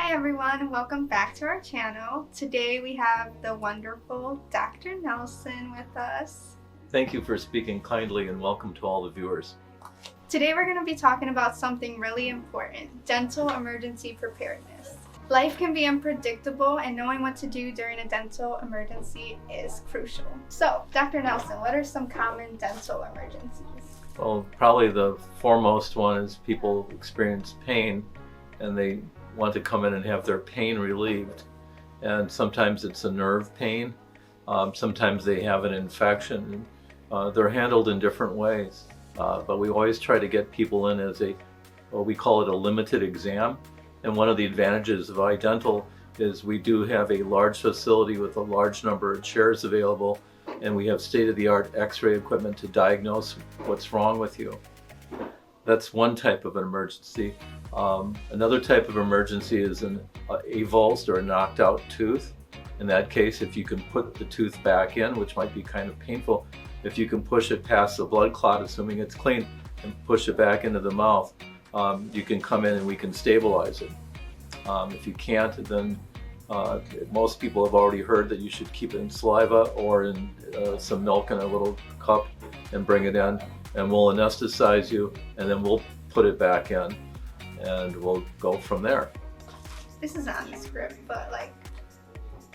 Hi everyone, welcome back to our channel. Today we have the wonderful Dr. Nelson with us. Thank you for speaking kindly and welcome to all the viewers. Today we're going to be talking about something really important, dental emergency preparedness. Life can be unpredictable and knowing what to do during a dental emergency is crucial. So, Dr. Nelson, what are some common dental emergencies? Well, probably the foremost one is people experience pain and they want to come in and have their pain relieved. And sometimes it's a nerve pain, sometimes they have an infection. They're handled in different ways, but we always try to get people in as what we call it a limited exam. And one of the advantages of iDental is we do have a large facility with a large number of chairs available, and we have state-of-the-art x-ray equipment to diagnose what's wrong with you. That's one type of an emergency. Another type of emergency is an avulsed or a knocked out tooth. In that case, if you can put the tooth back in, which might be kind of painful, if you can push it past the blood clot, assuming it's clean, and push it back into the mouth, you can come in and we can stabilize it. If you can't, then most people have already heard that you should keep it in saliva or in some milk in a little cup and bring it in, and we'll anesthetize you, and then we'll put it back in, and we'll go from there. This is on the script, but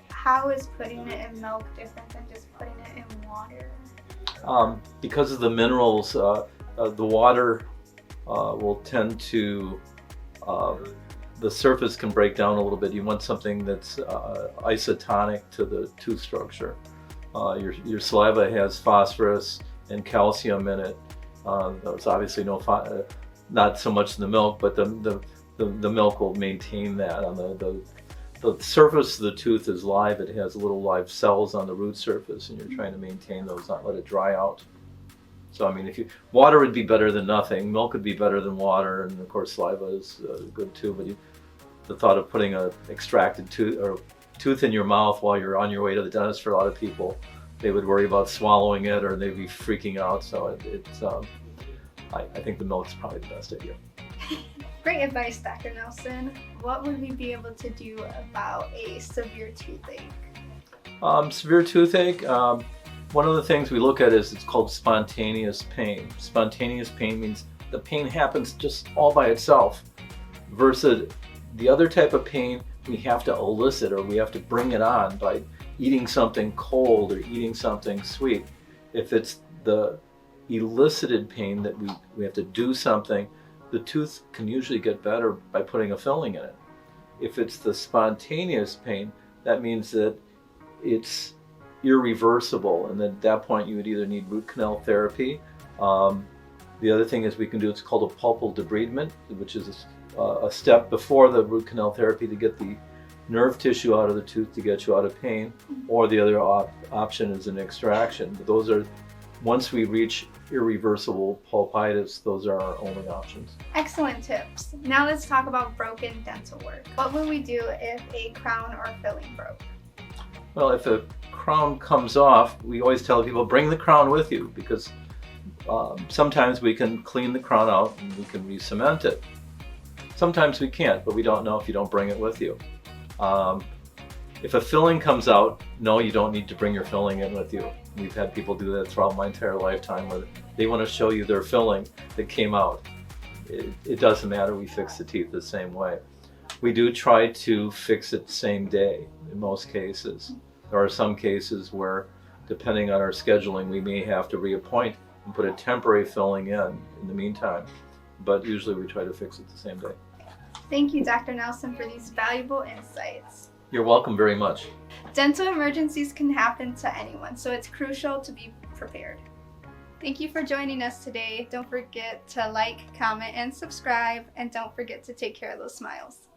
how is putting it in milk different than just putting it in water? Because of the minerals, the water will tend to, the surface can break down a little bit. You want something that's isotonic to the tooth structure. Your saliva has phosphorus and calcium in it. There's obviously not so much in the milk, but the milk will maintain that. On the surface of the tooth is live. It has little live cells on the root surface, and you're trying to maintain those, not let it dry out. So I mean, water would be better than nothing. Milk would be better than water, and of course saliva is good too. But the thought of putting an extracted tooth in your mouth while you're on your way to the dentist, for a lot of people, they would worry about swallowing it or they'd be freaking out. So I think the milk's probably the best idea. Great advice, Dr. Nelson. What would we be able to do about a severe toothache? Severe toothache, one of the things we look at is it's called spontaneous pain. Spontaneous pain means the pain happens just all by itself, versus the other type of pain we have to elicit, or we have to bring it on by eating something cold or eating something sweet. If it's the elicited pain that we have to do something, the tooth can usually get better by putting a filling in it. If it's the spontaneous pain, that means that it's irreversible, and at that point you would either need root canal therapy. The other thing is we can do, it's called a pulpal debridement, which is a step before the root canal therapy to get the nerve tissue out of the tooth to get you out of pain, or the other option is an extraction. But those are, once we reach irreversible pulpitis, those are our only options. Excellent tips. Now let's talk about broken dental work. What would we do if a crown or filling broke? Well, if a crown comes off, we always tell people bring the crown with you, because sometimes we can clean the crown out and we can re-cement it. Sometimes we can't, but we don't know if you don't bring it with you. If a filling comes out, no, you don't need to bring your filling in with you. We've had people do that throughout my entire lifetime, where they want to show you their filling that came out. It doesn't matter, we fix the teeth the same way. We do try to fix it the same day in most cases. There are some cases where, depending on our scheduling, we may have to reappoint and put a temporary filling in the meantime. But usually we try to fix it the same day. Thank you, Dr. Nelson, for these valuable insights. You're welcome very much. Dental emergencies can happen to anyone, so it's crucial to be prepared. Thank you for joining us today. Don't forget to like, comment, and subscribe, and don't forget to take care of those smiles.